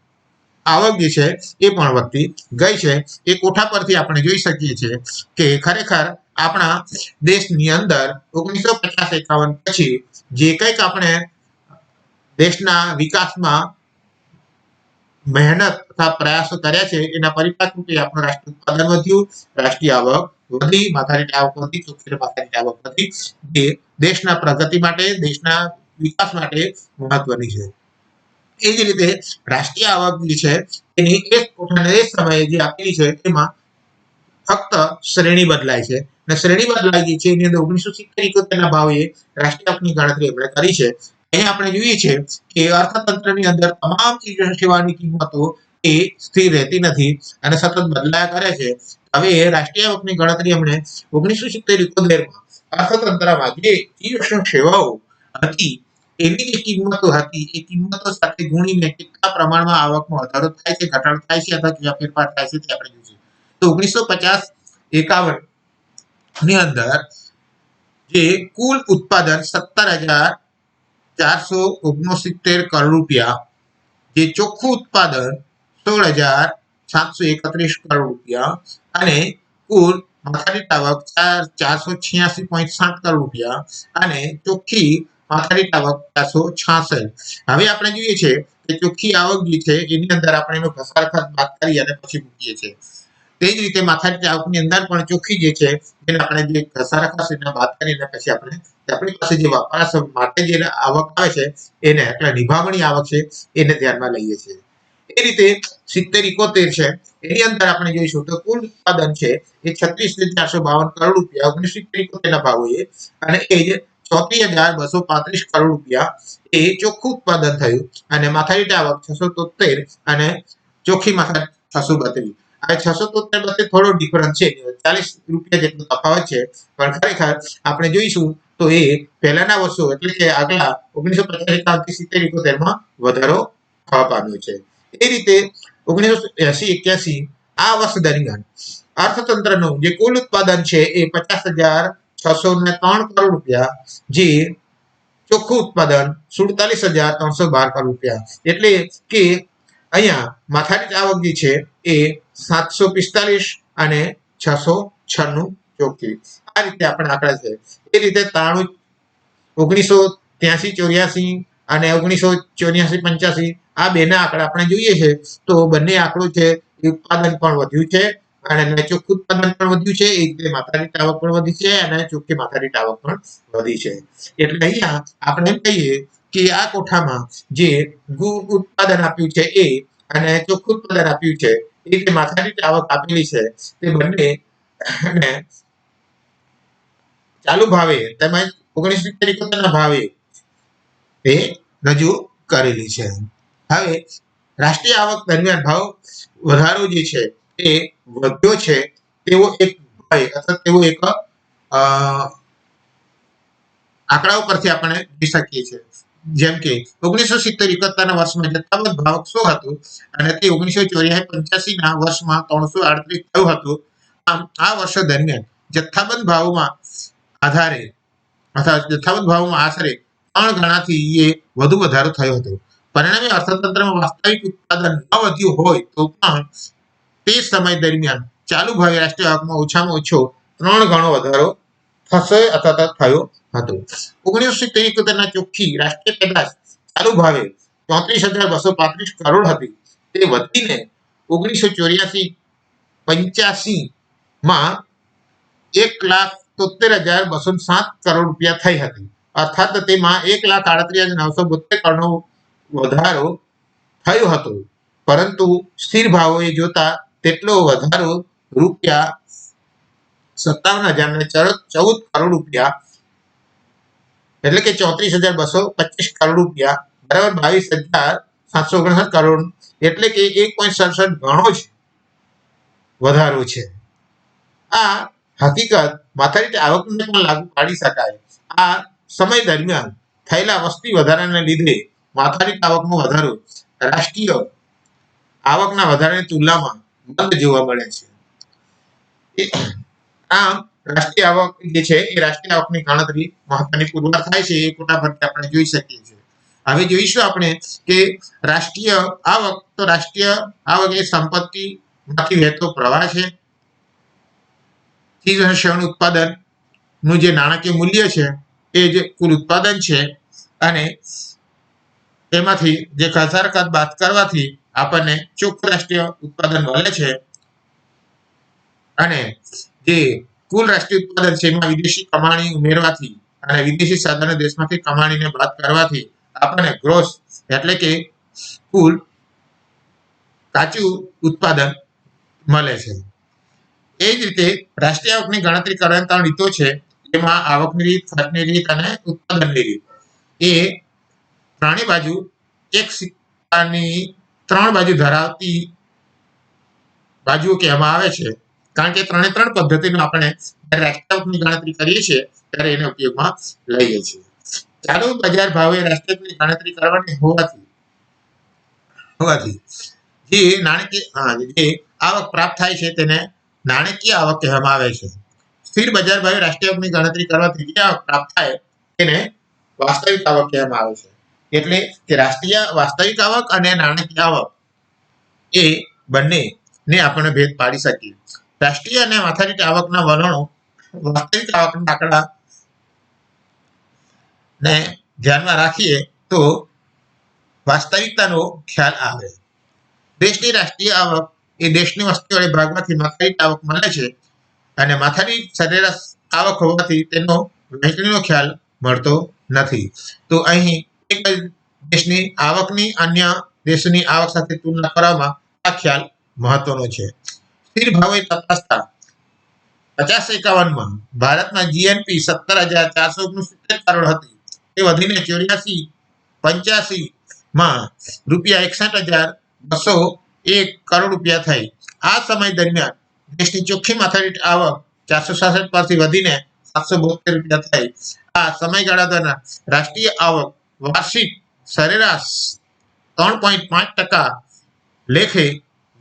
આવક જે છે એ પણ વધતી ગઈ છે. એ કોઠા પરથી આપણે જોઈ શકીએ છીએ કે ખરેખર આપણા દેશની અંદર 1950-51 પછી જે કંઈક આપણે દેશના વિકાસમાં મહેનત તથા પ્રયાસો કર્યા છે એના પરિપાક રૂપે આપણું રાષ્ટ્રીય ઉત્પાદન વધ્યું, રાષ્ટ્રીય આવક વધી, માથાદીઠ આવક વધી, ચોખ્ખી માથાદીઠ આવક વધી, જે દેશના પ્રગતિ માટે, દેશના વિકાસ માટે મહત્વની છે. એ જ રીતે રાષ્ટ્રીય આવક જે છે એની એક કોઠાને એ સમયે જે આપેલી છે એમાં ફક્ત શ્રેણી બદલાય છે અને શ્રેણી બદલાઈ ગઈ છે એની અંદર 1970-71 ના ભાવે રાષ્ટ્રીય આવકની ગણતરી આપણે કરી છે. અહીં આપણે જોઈએ છે કે અર્થતંત્રની અંદર તમામ ચીજ સેવાની કિંમતો એ સ્થિર રહેતી નથી અને સતત બદલાયા કરે છે. હવે રાષ્ટ્રીય આવકની ગણતરી અમને 1970-71 અર્થતંત્રમાં જે ચીજ સેવાઓ હતી એની જે કિંમતો હતી એ કિંમતો સાથે ગુણીને કેટલા પ્રમાણમાં આવકમાં વધારો થાય છે, ઘટાડો થાય છે અથવા કેવા ફેરફાર થાય છે તે આપણે જોઈએ. તો 1950-51 ની અંદર જે કુલ ઉત્પાદન 17,469 કરોડ રૂપિયા, જે ચોખ્ખું ઉત્પાદન 16,731 કરોડ રૂપિયા અને કુલ માથાદીઠ આવક 486.7 કરોડ રૂપિયા અને ચોખ્ખી માથાદીઠ આવક 466. હવે આપણે જોઈએ છે કે ચોખ્ખી આવક જે છે એની અંદર આપણે એનો ઘસારા ખાત બાદ કરી અને પછી મૂકીએ છીએ. તે જ રીતે માથાદીઠ આવકની અંદર પણ ચોખ્ખી જે છે એને આપણે જે ઘસારા ખાસ એને બાદ કરીને પછી આપણે આપણી પાસે જે વપરાશ માટે જે આવક આવે છે એને એટલે નિભાવણી આવક છે એને ધ્યાનમાં લઈએ છીએ. એ રીતે 70-71 છે એની અંદર આપણે જોઈશું તો કુલ ઉત્પાદન છે એ 36,452 કરોડ રૂપિયા 1971 ના ભાવોએ અને એ જ 34,235 કરોડ રૂપિયા એ ચોખ્ખું ઉત્પાદન થયું અને માથાદીઠ આવક 673 અને ચોખ્ખી માથાદીઠ 632. આ 673 વચ્ચે થોડો ડિફરન્સ છે, 40 રૂપિયા જેટલો તફાવત છે, પણ ખરેખર આપણે જોઈશું તો એ પહેલાના વર્ષો એટલે કે આગલા 1950-71 માં વધારો થવા પામ્યો છે. એ રીતે 1980-81 આ વર્ષ દરમિયાન અર્થતંત્રનું જે કુલ ઉત્પાદન છે એ 50,603 કરોડ રૂપિયા જે ચોખ્ખું ઉત્પાદન 47,312 કરોડ રૂપિયા એટલે કે અહીંયા માથાદીઠ આવક જે છે એ 745 અને 696 ચોખ્ખી. આ રીતે આપણે આંકડા છે. એ રીતે 1983-84 અને 1984-85 આ બેના આંકડા આપણે જોઈએ છે તો બંને આંકડો છે એ ઉત્પાદન પણ વધ્યું છે અને ચોખ્ખું ઉત્પાદન પણ વધ્યું છે, એ રીતે માથાદીઠ આવક પણ વધી છે અને ચોખ્ખી માથાદીઠ આવક પણ વધી છે. એટલે અહીંયા આપણે એમ કહીએ કે આ કોઠામાં જે ઉત્પાદન આપ્યું છે એ અને ચોખ્ખું ઉત્પાદન આપ્યું છે એ રીતે માથાદીઠ આવક આપેલી છે તે બંને ચાલુ ભાવે તેમજ 1971 ના ભાવે તે રજૂ કરેલી છે. હવે રાષ્ટ્રીય આવક દરમિયાન ભાવ વધારો જે છે એ વધ્યો છે તેવો એક ભય અથવા તેવો એક આંકડા ઉપરથી આપણે જોઈ શકીએ છીએ. જેમ કે 1970-71 ના વર્ષમાં જથ્થાબંધ ભાવ 100 હતો અને તે 1984-85 ના વર્ષમાં 338 થયું હતું. આમ આ વર્ષો દરમિયાન જથ્થાબંધ ભાવોમાં આધારે અથવા જથ્થાબંધ ભાવોમાં આશરે 3 ગણાથી એ વધુ વધારો થયો હતો. પરિણામે અર્થતંત્રમાં વાસ્તવિક ઉત્પાદન ન વધ્યું હોય તો પણ તે સમય દરમિયાન ચાલુ ભાવે રાષ્ટ્રીય આવકમાં ઓછામાં ઓછો 3 ગણો વધારો થશે અથવા થયો હતો. 1971 ના ચોખ્ખી રાષ્ટ્રીય પેદાશ ચાલુ ભાવે 34,235 કરોડ હતી. તે વધીને 1984-85 માં 1,73,207 કરોડ રૂપિયા થઈ હતી. અર્થાત તેમાં 1,38,972 કરોડનો વધારો થયો હતો. પરંતુ સ્થિર ભાવોએ જોતા તેટલો વધારો રૂપિયા 57,014 કરોડ રૂપિયા એટલે કે 34,225 કરોડ રૂપિયા બરાબર 22,759 કરોડ એટલે કે 1.67 ગણો જ વધારો છે. આ હકીકત માથાદીઠ આવકને પણ લાગુ પાડી શકાય. આ સમય દરમિયાન થયેલા વસ્તી વધારાને લીધે માથાદીઠ આવકનો વધારો રાષ્ટ્રીય આવકના વધારાની તુલનામાં મંદ જોવા મળે છે. આમ રાષ્ટ્રીય આવક જે છે એ રાષ્ટ્રીય આવકની ગણતરી મહત્વની પુરવાર થાય છે એ કોટા પરથી આપણે જોઈ શકીએ છીએ. હવે જોઈશું આપણે કે રાષ્ટ્રીય આવક તો રાષ્ટ્રીય આવક એ સંપત્તિમાંથી વહેતો પ્રવાહ છે. ચીજ અને સેવાનું ઉત્પાદનનું જે નાણાકીય મૂલ્ય છે એ જે કુલ ઉત્પાદન છે અને તેમાંથી જે ઘસારા ખાત બાદ કરવાથી આપણને ચોખ્ખું રાષ્ટ્રીય ઉત્પાદન મળે છે અને જે કુલ રાષ્ટ્રીય ઉત્પાદન છે એમાં વિદેશી કમાણી ઉમેરવાથી અને વિદેશી સાધનો દેશમાંથી કમાણીને બાદ કરવાથી આપણને ગ્રોસ એટલે કે કુલ કાચું ઉત્પાદન મળે છે. એ જ રીતે રાષ્ટ્રીય આવકની ગણતરી કરવાની 3 રીતો છે. એમાં આવકની રીત, ખર્ચની રીત અને ઉત્પાદનની રીત. એ ત્રણેય બાજુ એક સિક્કાની 3 બાજુ ધરાવતી બાજુઓ કહેવામાં આવે છે. કારણ કે 3 પદ્ધતિનો આપણે રાષ્ટ્રીય આવકની ગણતરી કરીએ છીએ ત્યારે એને ઉપયોગમાં લઈએ છીએ. ચાલુ બજાર ભાવે રાષ્ટ્રીય આવકની ગણતરી કરવાની હોવાથી જે નાણાકીય જે આવક પ્રાપ્ત થાય છે તેને નાણાકીય આવક કહેવામાં આવે છે. સ્થિર બજાર ભાવે રાષ્ટ્રીય આવકની ગણતરી કરવાથી જે આવક પ્રાપ્ત થાય તેને વાસ્તવિક આવક કહેવામાં આવે છે. એટલે કે રાષ્ટ્રીય વાસ્તવિક આવક અને નાણાકીય આવક એ બંનેને આપણે ભેદ પાડી શકીએ. રાષ્ટ્રીય અને માથાદીઠ આવકના વલણો વાસ્તવિક આવકના આંકડા ને ધ્યાનમાં રાખીએ તો વાસ્તવિકતાનો ખ્યાલ આવે. દેશની રાષ્ટ્રીય આવક એ દેશની વસ્તી વડે ભાગમાંથી માથાદીઠ આવક મળે છે અને માથાદીઠ સરેરાશ આવક હોવાથી તેનો વહેંચણીનો ખ્યાલ મળતો નથી. તો અહીં એક દેશની આવકની અન્ય દેશની આવક સાથે તુલના કરવામાં આ ખ્યાલ મહત્વનો છે. સ્થિર ભાવે તપાસતા 50-51માં ભારતમાં જીએનપી 17,469 કરોડ હતી. તે વધીને 84-85માં ₹61,201 કરોડ થઈ. આ સમય દરમિયાન દેશની ચોખ્ખી માથાદીઠ આવક 466 પરથી વધીને 772 થઈ. આ સમયગાળા દરમિયાન રાષ્ટ્રીય આવક વાર્ષિક સરેરાશ 3.5% લેખે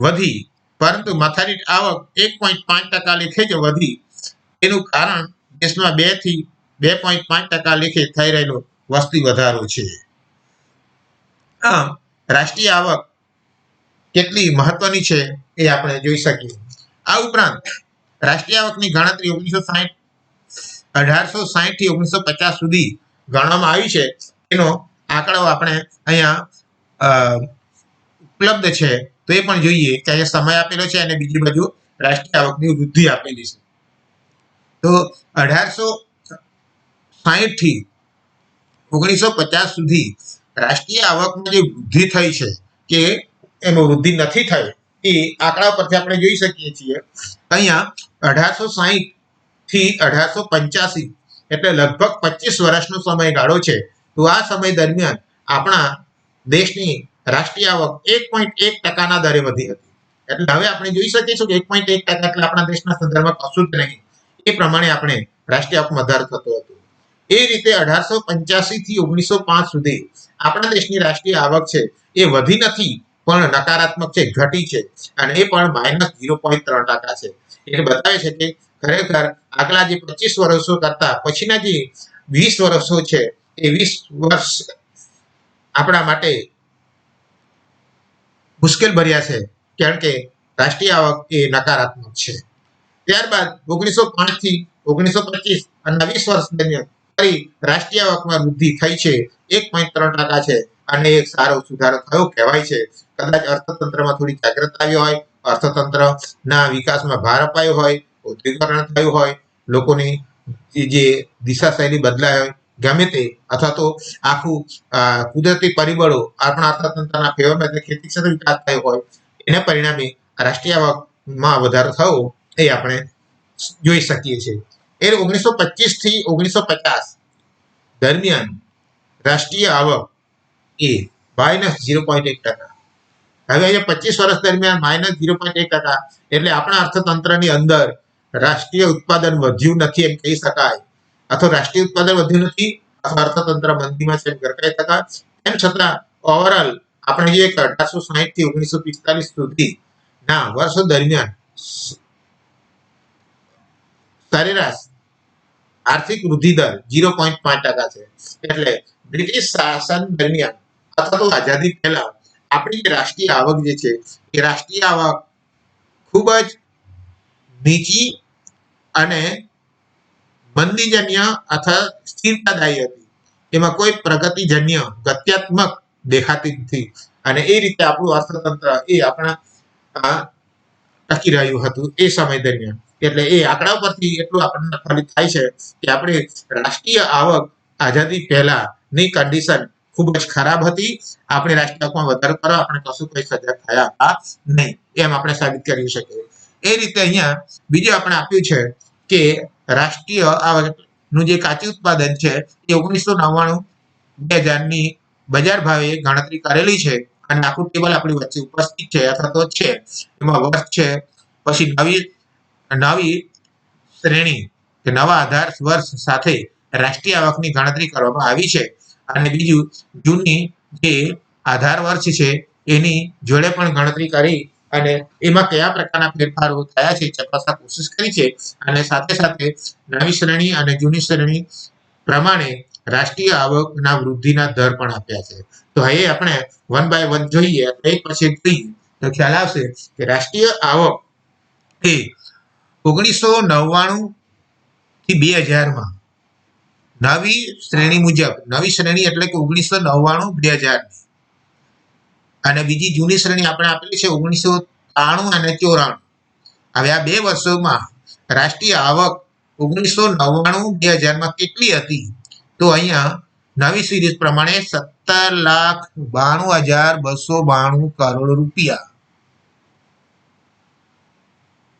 વધી, પરંતુ માથાદીઠ આવક 1.5% લેખે જ વધી. તેનું કારણ દેશમાં 2 થી 2.5% લેખે થઈ રહેલો વસ્તી વધારો છે. આમ રાષ્ટ્રીય આવક કેટલી મહત્વની છે એ આપણે જોઈ શકીએ. આ ઉપરાંત રાષ્ટ્રીય આવકની ગણતરી 1860 થી 1950 સુધી ગણવામાં આવી છે. એનો આંકડો આપણે અહીંયા ઉપલબ્ધ છે, તો એ પણ જોઈએ કે અહીંયા સમય આપેલો છે અને બીજી બાજુ રાષ્ટ્રીય આવકની વૃદ્ધિ આપેલી છે. તો 1860 થી 1950 સુધી રાષ્ટ્રીય આવકમાં જે વૃદ્ધિ થઈ છે કે એમાં વૃદ્ધિ નથી થઈ એ આંકડા પરથી આપણે જોઈ શકીએ છીએ. અહીંયા 1860 થી 1885 એટલે લગભગ 25 વર્ષનો સમયગાળો છે. તો આ સમય દરમિયાન આપણા દેશની રાષ્ટ્રીય આવક 1.1%ના દરે વધી હતી. એટલે હવે આપણે જોઈ શકીશું કે 1.1% એટલે આપણા દેશના સંદર્ભમાં કશું જ નહીં. એ પ્રમાણે આપણે રાષ્ટ્રીય આવકમાં વધારો થતો હતો. એ રીતે 1885 થી 1905 સુધી આપણા દેશની રાષ્ટ્રીય આવક છે એ વધી નથી, પણ નકારાત્મક છે, ઘટી છે, અને એ પણ -0.3% છે. એ બતાવે છે કે ખરેખર આગલા જે 25 વર્ષો કરતા પછીના જે 20 વર્ષો છે એ 20 વર્ષ આપણા માટે મુશ્કેલ ભર્યા છે, કારણ કે રાષ્ટ્રીય આવક એ નકારાત્મક છે. ત્યારબાદ 1905 થી 1925 અને 20 વર્ષ દરમિયાન ફરી રાષ્ટ્રીય આવકમાં વૃદ્ધિ થઈ છે, 1.3% છે, અને એક સારો સુધારો થયો કહેવાય છે. કદાચ અર્થતંત્રમાં થોડી જાગૃતતા આવી હોય, અર્થતંત્રના વિકાસમાં ભાર અપાયો હોય, ઔદ્યોગિકરણ થયું હોય, લોકોની જે દિશા શૈલી બદલાય હોય, ગમે તે, અથવા તો આખું કુદરતી પરિબળો આપણા અર્થતંત્રના ફેવરમાં ખેતી ક્ષેત્રે વિકાસ થયો હોય, એને પરિણામે રાષ્ટ્રીય આવકમાં વધારો થયો એ આપણે જોઈ શકીએ છીએ. એ 1925 થી 1950 દરમિયાન રાષ્ટ્રીય આવક એ -0.1%. હવે અહીંયા 25 વર્ષ દરમિયાન -0.1% એટલે આપણા અર્થતંત્રની અંદર રાષ્ટ્રીય ઉત્પાદન વધ્યું નથી એમ કહી શકાય, અથવા રાષ્ટ્રીય ઉત્પાદન વધ્યું નથી અથવા અર્થતંત્ર મંદીમાં છે એમ કહી શકાય. તેમ છતાં ઓવરઓલ આપણે જોઈએ કે 1860 થી 1945 સુધીના વર્ષો દરમિયાન સરેરાશ આર્થિક વૃદ્ધિ દર 0.5% છે. એટલે બ્રિટિશ શાસન દરમિયાન અથવા તો આઝાદી પહેલા આપણી જે રાષ્ટ્રીય આવક જે છે એ રાષ્ટ્રીય આવક ખૂબ જ નીચી અને મંદીજન્ય અથવા સ્થિરતાદાયી હતી. એમાં કોઈ પ્રગતિજન્ય ગત્યાત્મક દેખાતી નથી, અને એ રીતે આપણું અર્થતંત્ર એ આપણા ટકી રહ્યું હતું એ સમય દરમિયાન. એટલે એ આંકડા પરથી એટલું આપણને ફલિત થાય છે કે આપણે રાષ્ટ્રીય આવક આઝાદી પહેલાની કન્ડિશન ખૂબ જ ખરાબ હતી. આપણે રાષ્ટ્રીય આવકમાં વધારો કરવા આપણે કશું કઈ સજાગ થયા નહીં, એમ આપણે સાબિત કરી શકીએ. એ રીતે અહીંયા બીજું આપણે આપ્યું છે કે રાષ્ટ્રીય આવકનું જે કાચું ઉત્પાદન છે એ 1999-2000ની બજાર ભાવે ગણતરી કરેલી છે, અને આખું ટેબલ આપણી વચ્ચે ઉપસ્થિત છે અથવા તો છે. એમાં વર્ષ છે, પછી નવી શ્રેણી કે નવા આધાર વર્ષ સાથે રાષ્ટ્રીય આવકની ગણતરી કરવામાં આવી છે, અને બીજું જૂની જે આધાર વર્ષ છે એની જોડે પણ ગણતરી કરી અને એમાં કયા પ્રકારના ફેરફારો થયા છે ચકાસવા કોશિશ કરી છે, અને સાથે સાથે નવી શ્રેણી અને જૂની શ્રેણી પ્રમાણે રાષ્ટ્રીય આવકના વૃદ્ધિના દર પણ આપ્યા છે. તો હવે આપણે 1 by 1 જોઈએ, એક પછી જોઈએ તો ખ્યાલ આવશે કે રાષ્ટ્રીય આવક એ 1999 થી 2000 નવી શ્રેણી મુજબ, નવી શ્રેણી એટલે કે 1999-2000, અને બીજી જૂની શ્રેણી આપણે આપેલી છે 1993 અને 94. હવે આ 2 વર્ષોમાં રાષ્ટ્રીય આવક 1999-2000 કેટલી હતી? તો અહીંયા નવી સિરીઝ પ્રમાણે 17,92,292 કરોડ રૂપિયા,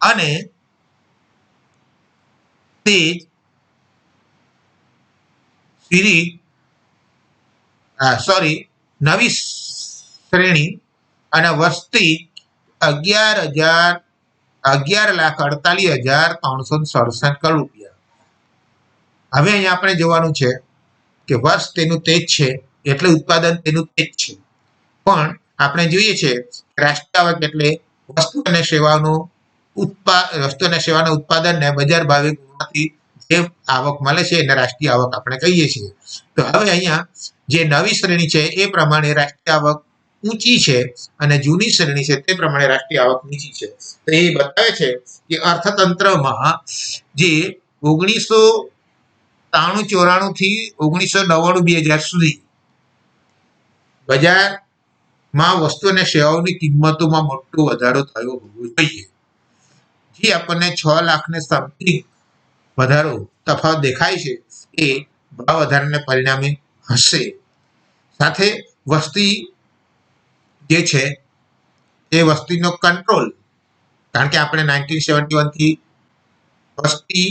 અને તે સિરીઝ નવી શ્રેણી અને વસ્તી 11,48,367 કરોડ રૂપિયા. હવે અહીંયા આપણે જોવાનું છે કે વર્ષ તેનું તેજ છે એટલે ઉત્પાદન તેનું તેજ છે, પણ આપણે જોઈએ છે રાષ્ટ્રીય આવક એટલે વસ્તુ અને સેવાઓનું ઉત્પાદનને બજાર ભાવે ગુણવાથી જે આવક મળે છે એને રાષ્ટ્રીય આવક આપણે કહીએ છીએ. તો હવે અહીંયા જે નવી શ્રેણી છે એ પ્રમાણે રાષ્ટ્રીય આવક ઊંચી છે અને જૂની શ્રેણી છે તે પ્રમાણે રાષ્ટ્રીય આવક નીચી છે. તો એ બતાવે છે કે અર્થતંત્રમાં જે 1993-94 થી 1999-2000 સુધી બજારમાં વસ્તુ અને સેવાઓની કિંમતોમાં મોટો વધારો થયો હોવો જોઈએ. જે આપણને 6 લાખને સમથિંગ વધારો તફાવત દેખાય છે એ ભાવ વધારાને પરિણામે હશે. સાથે વસ્તી જે છે એ વસ્તીનો કંટ્રોલ, કારણ કે આપણે 1971 થી વસ્તી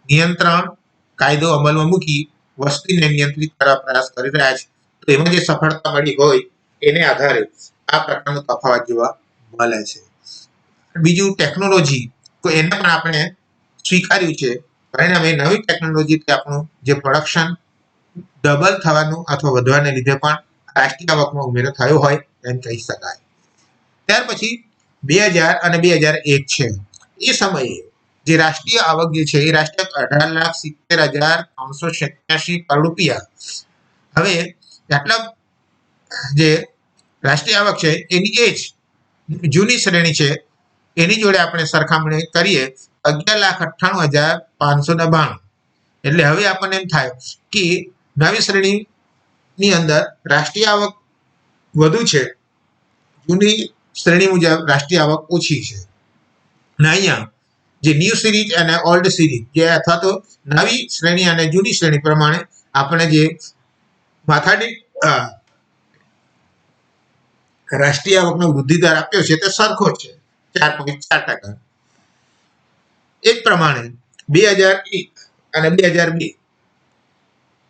નિયંત્રણ કાયદો અમલમાં મૂકી વસ્તીને નિયંત્રિત કરવા પ્રયાસ કરી રહ્યા છે. તો એમાં જે સફળતા મળી હોય એને આધારે આ પ્રકારનો તફાવત જોવા મળે છે. બીજું ટેકનોલોજી, તો એને પણ આપણે સ્વીકાર્યું છે, પરિણામે નવી ટેકનોલોજીથી આપણું જે પ્રોડક્શન ડબલ થવાનું અથવા વધવાને લીધે પણ રાષ્ટ્રીય આવકમાં ઉમેરો થયો હોય એમ કહી શકાય. ત્યાર પછી 2000 અને 2001 છે. એ સમયે જે રાષ્ટ્રીય આવક જે છે એ રાષ્ટ્રીય 18,70,387 કરોડ રૂપિયા. હવે આટલા જે રાષ્ટ્રીય આવક છે એની એ જ જૂની શ્રેણી છે એની જોડે આપણે સરખામણી કરીએ 11,98,592. એટલે હવે આપણને એમ થાય કે નવી શ્રેણીની અંદર રાષ્ટ્રીય આવક વધુ છે, જૂની શ્રેણી મુજબ રાષ્ટ્રીય આવક ઓછી છે. અને અહીંયા જે ન્યૂ સિરીઝ અને ઓલ્ડ સિરીઝ જે અથવા તો નવી શ્રેણી અને જૂની શ્રેણી પ્રમાણે આપણે જે માથાદીઠ રાષ્ટ્રીય આવકનો વૃદ્ધિ દર આપ્યો છે તે સરખો છે, 4.4%. એ જ પ્રમાણે 2001 અને 2002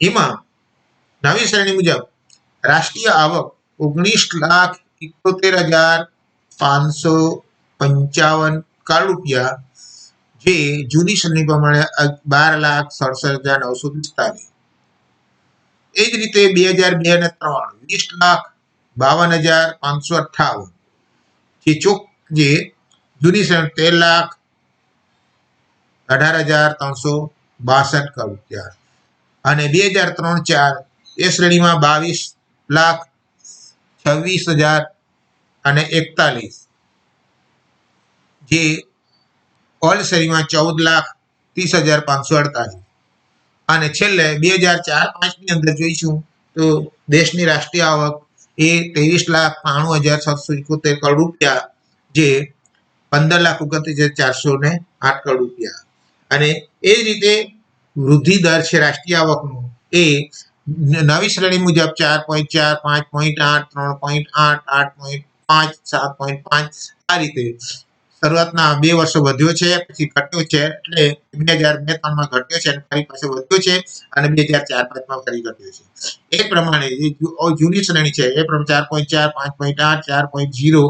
એમાં નવી શ્રેણી મુજબ રાષ્ટ્રીય આવક 19,78,555 કરોડ રૂપિયા, જે જૂની શ્રેણી પ્રમાણે 12,67,945. એ જ રીતે 2002 અને 3 20,52,558, જે જૂની શ્રેણી 13,18,362 કરોડ રૂપિયા, અને 2003-4 એ શ્રેણીમાં 22,26,041, જે ઓલ્ડ શ્રેણીમાં 14,30,548, અને છેલ્લે 2004-5 ની અંદર જોઈશું તો દેશની રાષ્ટ્રીય આવક એ 23,92,771 કરોડ રૂપિયા, જે 15,29,408 કરોડ રૂપિયા. અને એ જ રીતે વૃદ્ધિ દર છે રાષ્ટ્રીય આવકનો એ નવી શ્રેણી મુજબ 4.4, 5.8, 3.8, 8.5, 7.5 આ રીતે શરૂઆતના 2 વર્ષો વધ્યો છે, પછી ઘટ્યો છે, એટલે 2002-3 ઘટ્યો છે અને ફરી પાછો વધ્યો છે, અને 2004-5 ફરી ઘટ્યો છે. એ પ્રમાણે જૂની શ્રેણી છે એ પ્રમાણે 4.4, 5.8, 4.0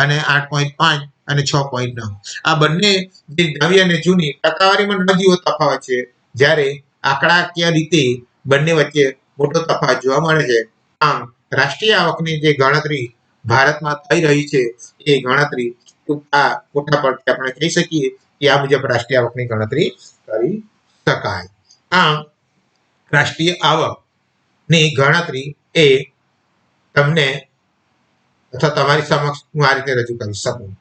અને 8.5 અને 6.9 આ બંને જે નવી અને જૂની ટકાવારીમાં નજીવો તફાવત છે, જ્યારે આંકડાકીય રીતે બંને વચ્ચે મોટો તફાવત જોવા મળે છે. આમ રાષ્ટ્રીય આવકની જે ગણતરી ભારતમાં થઈ રહી છે એ ગણતરી આ મોટા પરથી આપણે કહી શકીએ કે આ મુજબ રાષ્ટ્રીય આવકની ગણતરી કરી શકાય. આમ રાષ્ટ્રીય આવકની ગણતરી એ તમને અથવા તમારી સમક્ષ હું આ રીતે રજૂ કરી શકું.